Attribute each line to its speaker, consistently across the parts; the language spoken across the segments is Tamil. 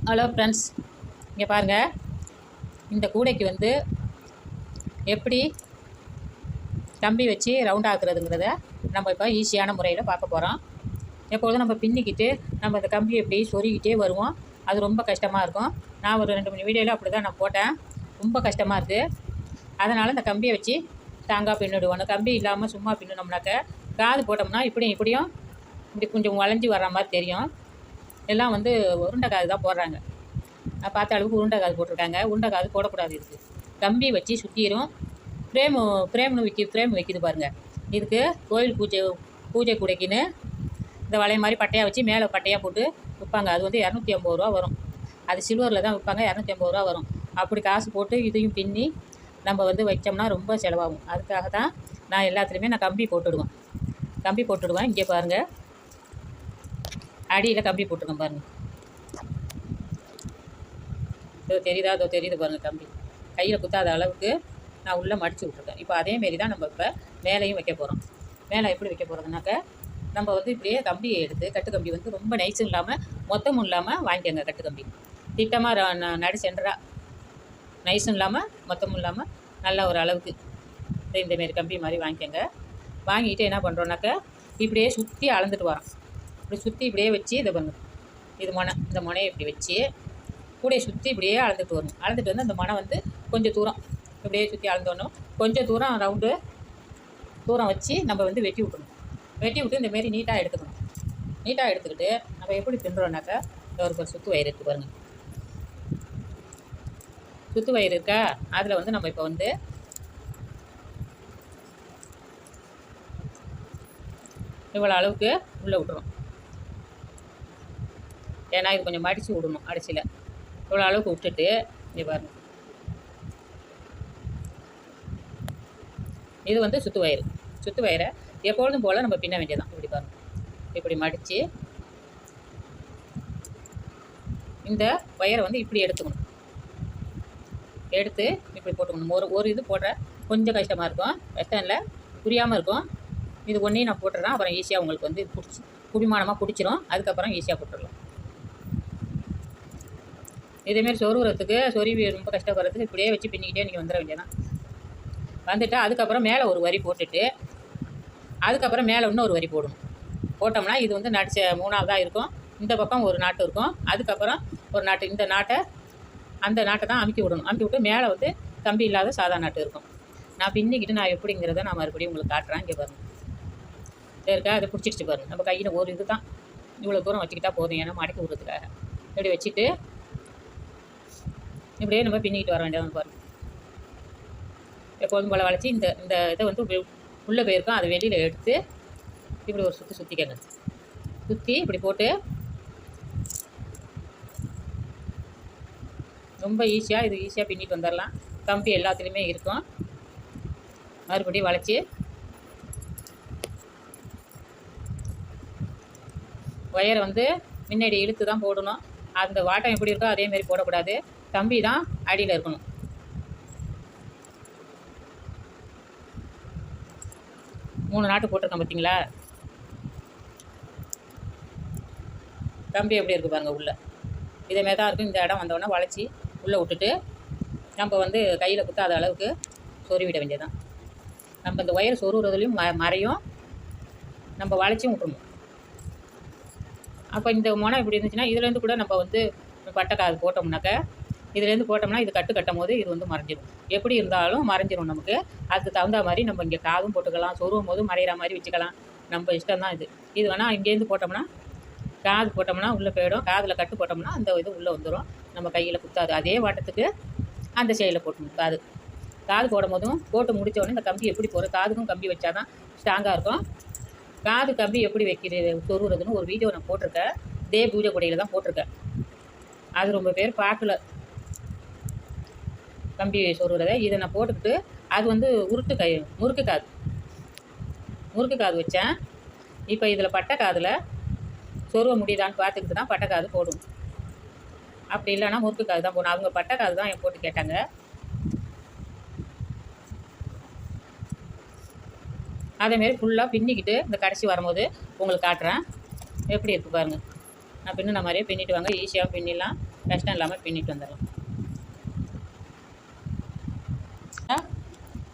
Speaker 1: ஹலோ ஃப்ரெண்ட்ஸ், இங்கே பாருங்கள். இந்த கூடைக்கு வந்து எப்படி கம்பி வச்சு ரவுண்ட் ஆக்குறதுங்கிறத நம்ம இப்போ ஈஸியான முறையில் பார்க்க போகிறோம். எப்பொழுதும் நம்ம பின்னிக்கிட்டு நம்ம இந்த கம்பி எப்படி சொருகிட்டே வருவோம். அது ரொம்ப கஷ்டமாக இருக்கும். நான் ஒரு 2-3 வீடியோவில் அப்படி தான் நான் போட்டேன். ரொம்ப கஷ்டமாக இருக்குது. அதனால் இந்த கம்பியை வச்சு தாங்காக பின்னிடுவோம். அந்த கம்பி இல்லாமல் சும்மா பின்னினோம்னாக்க காது போட்டோம்னா இப்படி கொஞ்சம் வளைஞ்சி வர்ற மாதிரி தெரியும். எல்லாம் வந்து உருண்டை காது தான் போடுறாங்க. நான் பார்த்த அளவுக்கு உருண்டை காது போட்டிருக்காங்க. உருண்டை காது போடக்கூடாது. இதுக்கு கம்பி வச்சு சுற்றிடும். ஃப்ரேம் வைக்கிது பாருங்கள். இதுக்கு கோயில் பூஜை கூடைக்குன்னு இந்த வளைய மாதிரி பட்டையாக வச்சு மேலே பட்டையாக போட்டு விற்பாங்க. அது வந்து 250 ரூபா வரும். அது சில்வரில் தான் விற்பாங்க. 250 ரூபா வரும். அப்படி காசு போட்டு இதையும் பின்னி நம்ம வந்து வச்சோம்னா ரொம்ப செலவாகும். அதுக்காக தான் நான் எல்லாத்துலேயுமே நான் கம்பி போட்டுடுவேன். இங்கே பாருங்கள், அடியில் கம்பி போட்டுருக்கேன் பாருங்கள். தெரியுது பாருங்கள். கம்பி கையில் குத்தாத அளவுக்கு நான் உள்ளே மடித்து விட்ருக்கேன். இப்போ அதேமாரி தான் நம்ம இப்போ மேலேயும் வைக்க போகிறோம். மேலே எப்படி வைக்க போகிறதுனாக்க நம்ம வந்து இப்படியே கம்பியை எடுத்து கட்டுக்கம்பி வந்து ரொம்ப நைஸும் இல்லாமல் மொத்தமும் இல்லாமல் வாங்கிக்கோங்க. கட்டுக்கம்பி திட்டமாக நடு சென்டராக நைஸும் இல்லாமல் மொத்தமும் இல்லாமல் நல்ல ஒரு அளவுக்கு இந்தமாரி கம்பி மாதிரி வாங்கிக்கோங்க. வாங்கிட்டு என்ன பண்ணுறோன்னாக்க இப்படியே சுற்றி அளந்துட்டு வரோம். இப்படி சுற்றி இப்படியே வச்சு இதை பண்ணும். இந்த முனையை இப்படி வச்சு கூடையை சுற்றி இப்படியே அளந்துட்டு வரணும். அளந்துட்டு வந்து அந்த மனை வந்து கொஞ்சம் தூரம் இப்படியே சுற்றி அளந்தோணும். கொஞ்சம் தூரம் தூரம் வச்சு நம்ம வந்து வெட்டி விட்டு இந்தமாரி நீட்டாக எடுத்துக்கணும். நீட்டாக எடுத்துக்கிட்டு நம்ம எப்படி பின்னுறோன்னாக்கா ஒரு சுற்று வயிறு இருக்குது பாருங்கள். சுற்று வயிறு இருக்கா, அதில் வந்து நம்ம இப்போ வந்து இவ்வளோ அளவுக்கு உள்ளே விட்டுறோம். ஏன்னா இது கொஞ்சம் மடித்து விடணும். அடிச்சியில் இவ்வளோ அளவுக்கு விட்டுட்டு இங்கே பாருங்கள். இது வந்து சுற்று வயிறை எப்பொழுதும் போல் நம்ம பின்ன வேண்டியதான். இப்படி பாருங்கள். இப்படி மடித்து இந்த வயரை வந்து இப்படி எடுத்துக்கணும். எடுத்து இப்படி போட்டுக்கணும். ஒரு இது போடுற கொஞ்சம் கஷ்டமாக இருக்கும். கஷ்டம் இல்லை, புரியாமல் இருக்கும். இது ஒன்றையும் நான் போட்டுறேன். அப்புறம் ஈஸியாக உங்களுக்கு வந்து குடிமானமாக பிடிச்சிரும். அதுக்கப்புறம் ஈஸியாக போட்டுடலாம். இதேமாரி சொருவி ரொம்ப கஷ்டப்படுறதுக்கு இப்படியே வச்சு பின்னிக்கிட்டே நீங்கள் வந்துட வேண்டியதான். வந்துட்டு அதுக்கப்புறம் மேலே ஒரு வரி போட்டுட்டு அதுக்கப்புறம் மேலே இன்னொரு வரி போடணும். போட்டோம்னா இது வந்து நடிச்ச 3ஆவதாக இருக்கும். இந்த பக்கம் ஒரு நாட்டு இருக்கும். அதுக்கப்புறம் ஒரு நாட்டு, அந்த நாட்டை தான் அமுக்கி விட்டு மேலே வந்து கம்பி இல்லாத சாதா நாட்டு இருக்கும். நான் பின்னிக்கிட்டு நான் எப்படிங்கிறத நான் மறுபடியும் உங்களுக்கு காட்டுறேன். இங்கே பாருங்கள். இருக்கா, அதை பிடிச்சிடுச்சு பாருங்கள். நம்ம கையில் ஒரு இது தான் இவ்வளோ தூரம் வச்சுக்கிட்டா போதும். ஏன்னா மடக்கி விடுறதுக்காக இப்படி வச்சுட்டு இப்படியே நம்ம பின்னிக்கிட்டு வர வேண்டியது பாருங்கள். எப்போதும் போல் வளைச்சி இந்த இதை வந்து உள்ளே போயிருக்கோம். அதை வெளியில் எடுத்து இப்படி ஒரு சுற்றிக்கங்க. சுற்றி இப்படி போட்டு ரொம்ப ஈஸியாக பின்னிட்டு வந்துடலாம். கம்பி எல்லாத்துலேயுமே இருக்கும். மறுபடியும் வளைச்சி ஒயரை வந்து முன்னாடி இழுத்து தான் போடணும். அந்த வாட்டம் எப்படி இருக்கோ அதேமாரி போடக்கூடாது. கம்பி தான் அடியில் இருக்கணும். மூணு நாட்டு போட்டிருக்கேன் பார்த்தீங்களா? கம்பி எப்படி இருக்குது பாருங்கள். உள்ளே இதேமாரி தான் இருக்கும். இந்த இடம் வந்தோடனே வளைச்சி உள்ளே விட்டுட்டு நம்ம வந்து கையில் குத்தாத அளவுக்கு சொருவிட வேண்டியதான். நம்ம இந்த ஒயர் சொருவுறதுலையும் மறையும். நம்ம வளைச்சியும் விட்டுருணும். அப்போ இந்த முனை இப்படி இருந்துச்சுன்னா இதுலேருந்து கூட நம்ம வந்து பட்டை காது போட்டோம்னாக்க இதுலேருந்து போட்டோம்னா இது கட்டும் போது இது வந்து மறைஞ்சிடும். எப்படி இருந்தாலும் மறைஞ்சிடும் நமக்கு. அதுக்கு தகுந்த மாதிரி நம்ம இங்கே காதும் போட்டுக்கலாம். சொருவும் போது மறைகிற மாதிரி வச்சுக்கலாம். நம்ம இஷ்டம் தான் இது வேணால் இங்கேருந்து போட்டோம்னா காது போட்டோம்னா உள்ளே போயிடும். காதில் கட்டு போட்டோம்னா அந்த இது உள்ளே வந்துடும். நம்ம கையில் குத்தாது. அதே வாட்டத்துக்கு அந்த சைடில் போட்டணும். காது போடும் போதும் போட்டு முடித்தோடனே இந்த கம்பி எப்படி போகிற காதுக்கும் கம்பி வச்சா தான் ஸ்ட்ராங்காக இருக்கும். காது கம்பி எப்படி வைக்கிறது சொருவுறதுன்னு ஒரு வீடியோ நான் போட்டிருக்கேன். இதே பூஜை கூடையில் தான் போட்டிருக்கேன். அது ரொம்ப பேர் பார்க்கல கம்பி சொருவுறதை. இதை நான் போட்டுக்கிட்டு அது வந்து முறுக்கு காது வச்சேன். இப்போ இதில் பட்டை காதில் சொருவ முடியுதான்னு பார்த்துக்கிட்டு தான் பட்டை காது போடும். அப்படி இல்லைன்னா முறுக்கு காது தான் போடணும். அவங்க பட்டை காது தான் போட்டு கேட்டாங்க. அதேமாரி ஃபுல்லாக பின்னிக்கிட்டு இந்த கடைசி வரும்போது உங்களுக்கு காட்டுறேன் எப்படி இருக்குது பாருங்கள். நான் பின்னின மாதிரியே பின்னிட்டு வாங்க. ஈஸியாக பின்னிடலாம். கஷ்டம் இல்லாமல் பின்னிட்டு வந்துடலாம்.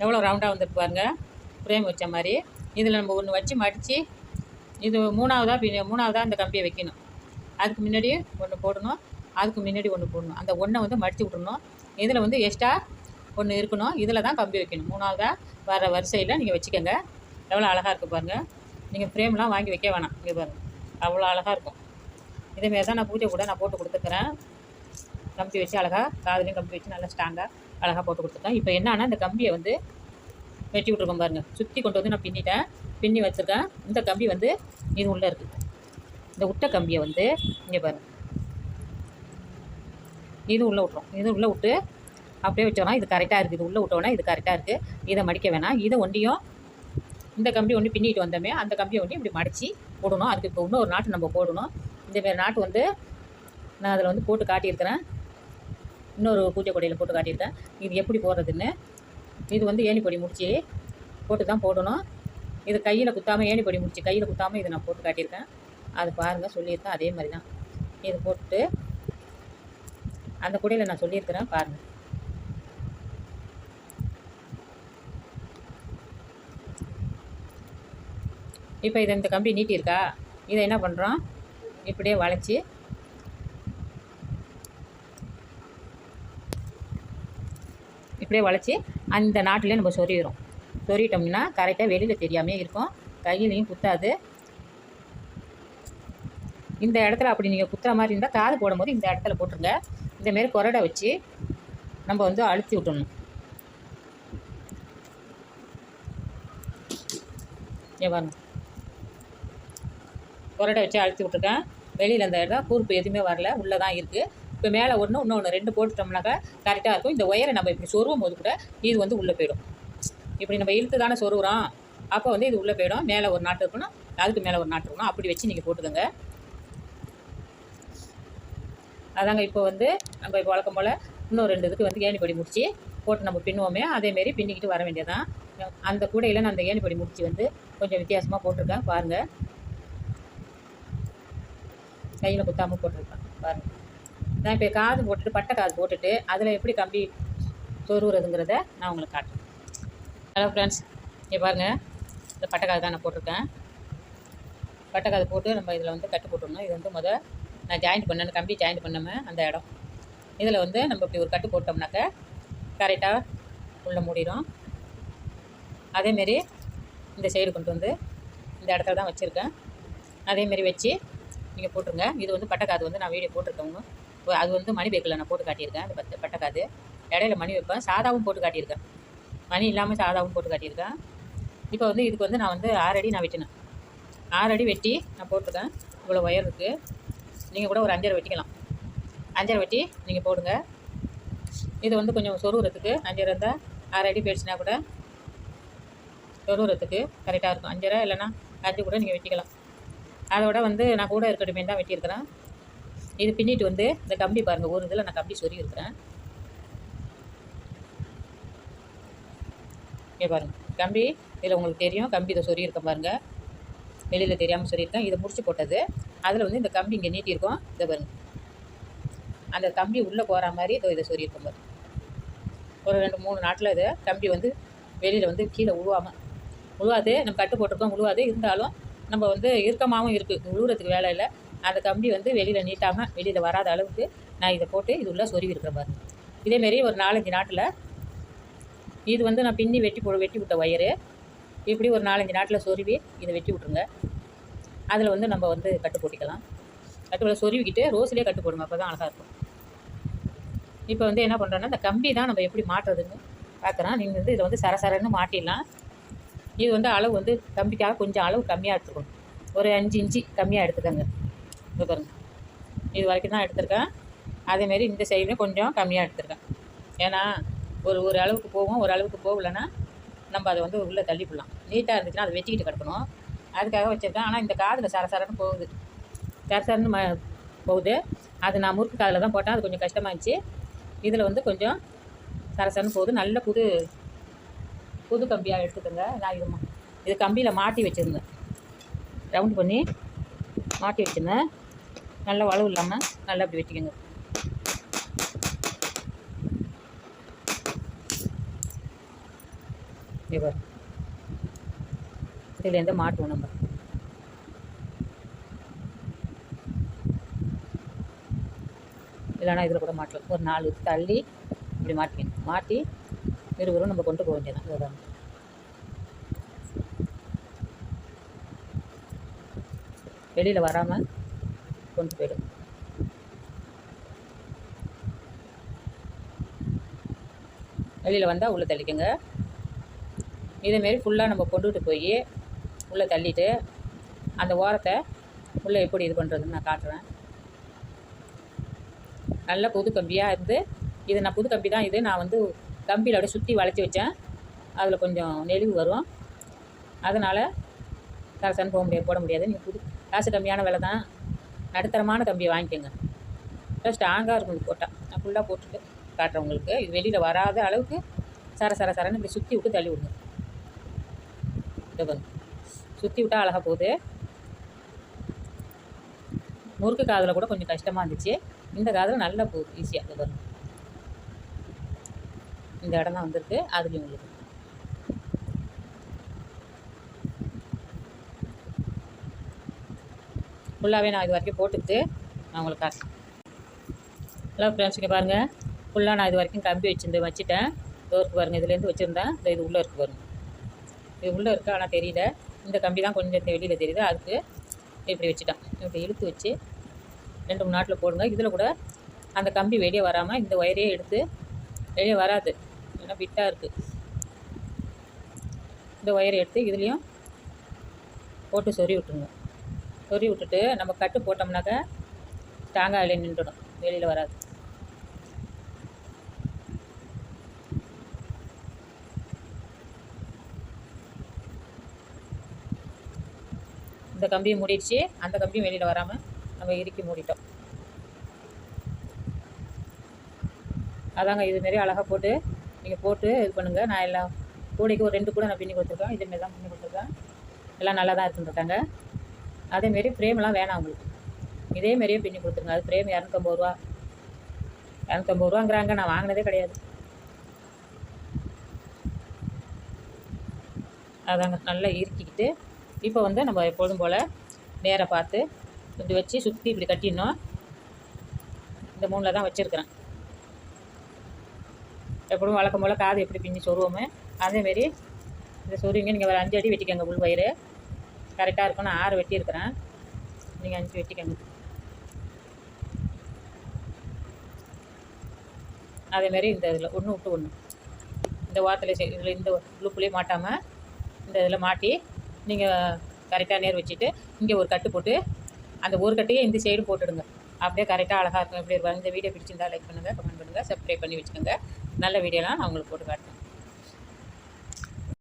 Speaker 1: எவ்வளோ ரவுண்டாக வந்துட்டு பாருங்கள், ஃப்ரேம் வச்ச மாதிரி. இதில் நம்ம ஒன்று வச்சு மடித்து இது மூணாவதாக இந்த கம்பியை வைக்கணும். அதுக்கு முன்னாடி ஒன்று போடணும், அதுக்கு முன்னாடி ஒன்று போடணும். அந்த ஒன்றை வந்து மடித்து விட்றணும். இதில் வந்து எக்ஸ்ட்ரா ஒன்று இருக்கணும். இதில் தான் கம்பி வைக்கணும். மூணாவதாக வர வரிசையில் நீங்கள் வச்சுக்கோங்க. எவ்வளோ அழகாக இருக்குது பாருங்கள். நீங்கள் ஃப்ரேம்லாம் வாங்கி வைக்க வேணாம். இங்கே பாருங்கள், அவ்வளோ அழகாக இருக்கும். இதேமாரி தான் நான் பூஜை கூட நான் போட்டு கொடுத்துக்கிறேன். கம்பி வச்சு அழகாக காதுலேயும் கம்பி வச்சு நல்லா ஸ்ட்ராங்காக அழகாக போட்டு கொடுத்துருக்கேன். இப்போ என்னன்னா இந்த கம்பியை வந்து வெட்டி விட்ருக்கோம் பாருங்கள். சுற்றி கொண்டு வந்து நான் பின்னி வச்சுருக்கேன். இந்த கம்பி வந்து இது உள்ளே இருக்குது. இந்த விட்ட கம்பியை வந்து இங்கே பாருங்கள், இது உள்ளே விட்றோம். இது உள்ளே விட்டு அப்படியே வச்சோன்னா இது கரெக்டாக இருக்குது. இது உள்ளே விட்டோன்னா இது கரெக்டாக இருக்குது. இதை மடிக்க வேணாம். இதை ஒண்டியும் இந்த கம்பி ஒன்று பின்னிட்டு வந்தோமே அந்த கம்பியை ஒண்டி இப்படி மடித்து போடணும். அதுக்கு இப்போ இன்னொரு நாட்டு நம்ம போடணும். இந்தமாரி நாட்டு வந்து நான் அதில் வந்து போட்டு காட்டியிருக்கிறேன். இன்னொரு பூஜை கொடையில் போட்டு காட்டியிருக்கேன். இது எப்படி போடுறதுன்னு. இது வந்து ஏணிப்பொடி முடிச்சு போட்டு தான் போடணும். இது கையில் குத்தாமல் ஏணிப்பொடி முடிச்சு கையில் குத்தாமல் இதை நான் போட்டு காட்டியிருக்கேன். அது பாருங்கள், சொல்லியிருக்கேன். அதே மாதிரி தான் இது போட்டு அந்த கூடையில் நான் சொல்லியிருக்கிறேன் பாருங்கள். இப்போ இதை இந்த கம்பி நீட்டியிருக்கா, இதை என்ன பண்ணுறோம், இப்படியே வளைச்சி அந்த நாட்டிலே நம்ம சொருகிறோம். சொருகிட்டோம்னா கரெக்டாக வெளியில் தெரியாமல் இருக்கும், கையிலையும் குத்தாது. இந்த இடத்துல அப்படி நீங்கள் குத்துற மாதிரி இருந்தால் காது போடும்போது இந்த இடத்துல போட்டுருங்க. இந்தமாரி கொரடை வச்சு நம்ம வந்து அழுத்தி விட்டணும். ஏவாங்க, கொரடை வச்சு அழுத்தி விட்ருக்கேன். வெளியில் அந்த இடம் கூர்ப்பு எதுவுமே வரல, உள்ளே தான் இருக்குது. இப்போ மேலே இன்னொன்று 2 போட்டுட்டோம்னாக்கா கரெக்டாக இருக்கும். இந்த ஒயரை நம்ம இப்படி சொருவும் போது கூட இது வந்து உள்ளே போயிடும். இப்படி நம்ம இழுத்து தானே சொருகிறோம், அப்போ வந்து இது உள்ளே போயிடும். மேலே ஒரு நாட்டு இருக்கணும், அதுக்கு மேலே ஒரு நாட்டு இருக்கணும். அப்படி வச்சு நீங்கள் போட்டுக்கோங்க. அதாங்க இப்போ வந்து நம்ம இப்போ வழக்கம் போல் இன்னும் 2 இதுக்கு வந்து ஏணிப்படி முடிச்சு போட்டு நம்ம பின்னுவோமே, அதேமாரி பின்னிக்கிட்டு வர வேண்டியதான். அந்த கூடையில் நான் அந்த ஏணிப்படி முடிச்சு வந்து கொஞ்சம் வித்தியாசமாக போட்டிருக்கேன் பாருங்கள். கையில் குத்தாமல் போட்டிருக்கேன் பாருங்கள். நான் இப்போ காது போட்டுட்டு பட்டை காது போட்டுட்டு அதில் எப்படி கம்பி சொருகிறதுங்கிறத நான் உங்களுக்கு காட்டுறேன். ஹலோ ஃப்ரெண்ட்ஸ், இங்கே பாருங்கள், இந்த பட்டை காது தான் நான் போட்டிருக்கேன். பட்டை காது போட்டு நம்ம இதில் வந்து கட்டு போட்டுடணும். இது வந்து நான் ஜாயிண்ட் பண்ணேன், கம்பி ஜாயிண்ட் பண்ணாமல் அந்த இடம். இதில் வந்து நம்ம இப்படி ஒரு கட்டு போட்டோம்னாக்க கரெக்டாக உள்ளே மூடிடும். அதேமாரி இந்த சைடு கொண்டு வந்து இந்த இடத்துல தான் வச்சுருக்கேன். அதேமாரி வச்சு நீங்கள் போட்டுருங்க. இது வந்து பட்டைக்காது வந்து நான் வீடியோ போட்டிருக்கேங்க. அது வந்து மணி பேக்கில் நான் போட்டு காட்டியிருக்கேன். அந்த பட்டைக்காது இடையில மணி வைப்பேன். சாதாவும் போட்டு காட்டியிருக்கேன், மணி இல்லாமல் சாதாவும் போட்டு காட்டியிருக்கேன். இப்போ வந்து இதுக்கு வந்து நான் வந்து 6 அடி நான் வெட்டினேன். 6 அடி வெட்டி நான் போட்டிருக்கேன். இவ்வளோ ஒயர் இருக்குது. நீங்கள் கூட ஒரு 5 வெட்டிக்கலாம். 5 வெட்டி நீங்கள் போடுங்க. இது வந்து கொஞ்சம் சொருகிறதுக்கு 5 இருந்தால் 6 அடி போயிடுச்சுன்னா கூட சொருகிறதுக்கு கரெக்டாக இருக்கும். 5 இல்லைன்னா 5 கூட நீங்கள் வெட்டிக்கலாம். அதோட வந்து நான் கூட இருக்கட்டுமே தான் வெட்டியிருக்கிறேன். இது பின்னிட்டு வந்து இந்த கம்பி பாருங்கள், ஒரு இதில் நான் கம்பி சொருகி இருக்கிறேன். இங்கே பாருங்கள் கம்பி, இதில் உங்களுக்கு தெரியும் கம்பி இதை சொருகியிருக்கேன் பாருங்கள். வெளியில் தெரியாமல் சொல்லியிருக்கேன். இதை முடிச்சு போட்டது. அதில் வந்து இந்த கம்பி இங்கே நீட்டியிருக்கோம். இதை பாருங்கள், அந்த கம்பி உள்ளே போகிற மாதிரி இதை சொல்லியிருக்கோம் பாருங்கள். ஒரு 2-3 நாட்டில் இதை கம்பி வந்து வெளியில் வந்து கீழே உழுவாது. நம்ம கட்டு போட்டிருக்கோம், உழுவாது. இருந்தாலும் நம்ம வந்து இறுக்கமாகவும் இருக்குது, உழுவுறதுக்கு வேலை இல்லை. அந்த கம்பி வந்து வெளியில் நீட்டாமல் வெளியில் வராத அளவுக்கு நான் இதை போட்டு இது உள்ளே சொருவி இருக்கிறேன் பாருங்கள். இதேமாரி ஒரு 4-5 நாட்டில் இது வந்து நான் பின்னி வெட்டி விட்ட ஒயரு இப்படி ஒரு 4-5 நாட்டில் சொருவி இதை வெட்டி விட்ருங்க. அதில் வந்து நம்ம வந்து கட்டு போட்டிக்கலாம். கட்டு சொருவிக்கிட்டு ரோஸ்லேயே கட்டு போடுங்க, அப்போ தான் அழகாக இருக்கும். இப்போ வந்து என்ன பண்ணுறோன்னா இந்த கம்பி தான் நம்ம எப்படி மாட்டுறதுன்னு பார்க்குறோம். நீங்கள் வந்து இதை வந்து சரசரன்னு மாட்டிடலாம். இது வந்து அளவு வந்து கம்பிக்காக கொஞ்சம் அளவு கம்மியாக எடுத்துக்கணும். ஒரு 5 இன்ச்சு கம்மியாக எடுத்துக்கோங்க. இது பாருங்கள், இது வரைக்கும் தான் எடுத்திருக்கேன். அதேமாரி இந்த சைடுமே கொஞ்சம் கம்மியாக எடுத்திருக்கேன். ஏன்னா ஒரு அளவுக்கு போகும், ஒரு அளவுக்கு போகலைன்னா நம்ம அதை வந்து உள்ளே தள்ளிவிடலாம். நீட்டாக இருந்துச்சுன்னா அதை வெட்டிக்கிட்டு கிடக்கணும், அதுக்காக வச்சுருக்கேன். ஆனால் இந்த காதில் சரசரன்னு போகுது, சரசரன்னு போகுது. அது நான் முறுக்கு காதில் தான் போட்டேன், அது கொஞ்சம் கஷ்டமாக இருந்துச்சு. இதில் வந்து கொஞ்சம் சரசரன்னு போகுது. நல்ல புது கம்பியாக எடுத்துக்கோங்க. நான் இது கம்பியில் மாட்டி வச்சுருந்தேன், ரவுண்டு பண்ணி மாட்டி வச்சுருந்தேன். நல்லா வளவு இல்லாமல் நல்லா அப்படி வெட்டிக்கோங்க. இங்கே பாரு, இதுலேருந்து மாட்டுவோம் நம்ம. இல்லைனா இதில் கூட மாட்டலாம். ஒரு 4 தள்ளி இப்படி மாட்டிக்கணும். மாட்டி விறுவிறுன்னு நம்ம கொண்டு போக வேண்டியதான். இதுதான் வெளியில் வராமல் கொண்டு போயிடும். வெளியில் வந்தால் உள்ளே தள்ளிக்கோங்க. இதேமாரி ஃபுல்லாக நம்ம கொண்டுகிட்டு போய் உள்ளே தள்ளிவிட்டு அந்த ஓரத்தை உள்ளே எப்படி இது பண்ணுறதுன்னு நான் காட்டுறேன். நல்ல புது கம்பியாக இருந்து, இது நான் புது கம்பி தான். இது நான் வந்து கம்பியில் அப்படியே சுற்றி வளைச்சி வச்சேன். அதில் கொஞ்சம் நெளிவு வரும். அதனால் கரசன் போட முடியாது. நீங்கள் புது காசு கம்மியான விலை தான், நடுத்தரமான கம்பியை வாங்கிக்கோங்க. ஸ்ட்ராங்காக இருக்கும் இது போட்டால். நான் ஃபுல்லாக போட்டுட்டு காட்டுறேன் உங்களுக்கு. இது வெளியில் வராத அளவுக்கு சரன்னு இப்படி சுற்றி விட்டு தள்ளி விடுங்க. இதை வந்து சுற்றி விட்டால் அழகாக போகுது. முறுக்கு காதில் கூட கொஞ்சம் கஷ்டமாக இருந்துச்சு. இந்த காதில் நல்லா போகுது ஈஸியாக. இது வரும். இந்த இடம் தான் வந்துருக்கு. அதுலேயும் உங்களுக்கு ஃபுல்லாகவே நான் இது வரைக்கும் போட்டுக்கிட்டு நான் உங்களுக்கு காட்டுறேன். ஹலோ ஃப்ரெண்ட்ஸ், இங்கே பாருங்கள். ஃபுல்லாக நான் இது வரைக்கும் கம்பி வச்சுட்டேன். டோருக்கு பாருங்கள், இதுலேருந்து வச்சுருந்தேன். இது உள்ளே இருக்குது பாருங்கள். இது உள்ளே இருக்குது, ஆனால் தெரியல. இந்த கம்பி தான் கொஞ்சம் வெளியில் தெரியுது. அதுக்கு இப்படி வச்சுட்டேன். இப்படி இழுத்து வச்சு 2-3 நாட்டில் போடுங்க. இதில் கூட அந்த கம்பி வெளியே வராமல் இந்த ஒயரையே எடுத்து, வெளியே வராது ஏன்னா பிட்டாக இருக்குது, இந்த ஒயரை எடுத்து இதுலேயும் போட்டு சொறி விட்டுருங்க. சொறி விட்டுட்டு நம்ம கட்டு போட்டோம்னாக்கா ஸ்ட்ராங்காக நின்றுடும், வெளியில் வராது. இந்த கம்பியை மூடிடுச்சு, அந்த கம்பியும் வெளியில் வராமல் நம்ம இறுக்கி மூடிட்டோம். அதாங்க இதுமாரி அழகாக போட்டு நீங்கள் போட்டு இது பண்ணுங்கள். நான் எல்லாம் கூடைக்கு ஒரு 2 கூட நான் பின்னி கொடுத்துருக்கேன். இதேமாரி தான் பின்னி கொடுத்துருக்கேன். எல்லாம் நல்லா தான் இருக்குன்றிருக்காங்க. அதேமாரி ஃப்ரேம்லாம் வேணாம் உங்களுக்கு, இதேமாரியே பின்னி கொடுத்துருங்க. அது ஃப்ரேம் 250 ரூபா 250 ரூபாங்கிறாங்க. நான் வாங்கினதே கிடையாது. அதாங்க நல்லா இறுக்கிக்கிட்டு இப்போ வந்து நம்ம எப்பொழுதும் போல் நேராக பார்த்து இப்படி வச்சு சுற்றி இப்படி கட்டிடணும். இந்த 3ல் தான் வச்சுருக்கிறேன். எப்பொழுதும் வழக்கம் போல் காது எப்படி பின்னி சொருவோமே அதேமாரி இந்த சொருவிங்க. நீங்கள் ஒரு 5 அடி வெட்டிக்கோங்க. உள் வயிறு கரெக்டாக இருக்கும். நான் 6 வெட்டியிருக்கிறேன். நீங்கள் 5 வெட்டிக்கோங்க. அதேமாரி இந்த இதில் ஒன்று விட்டு ஒன்று இந்த வாரத்தில் இதில் இந்த உளுப்புலேயே மாட்டாமல் இந்த இதில் மாட்டி நீங்கள் கரெக்டாக நேர் வச்சுட்டு இங்கே ஒரு கட்டு போட்டு அந்த ஒரு கட்டையே இந்த சைடு போட்டுடுங்க. அப்படியே கரெக்டாக அழகாக இருக்கும். எப்படி இருக்கும். இந்த வீடியோ பிடிச்சிருந்தா லைக் பண்ணுங்கள், கமெண்ட் பண்ணுங்கள், சப்ஸ்கிரைப் பண்ணி வச்சுக்கோங்க. நல்ல வீடியோலாம் நான் உங்களுக்கு போட்டு காட்டுறேன்.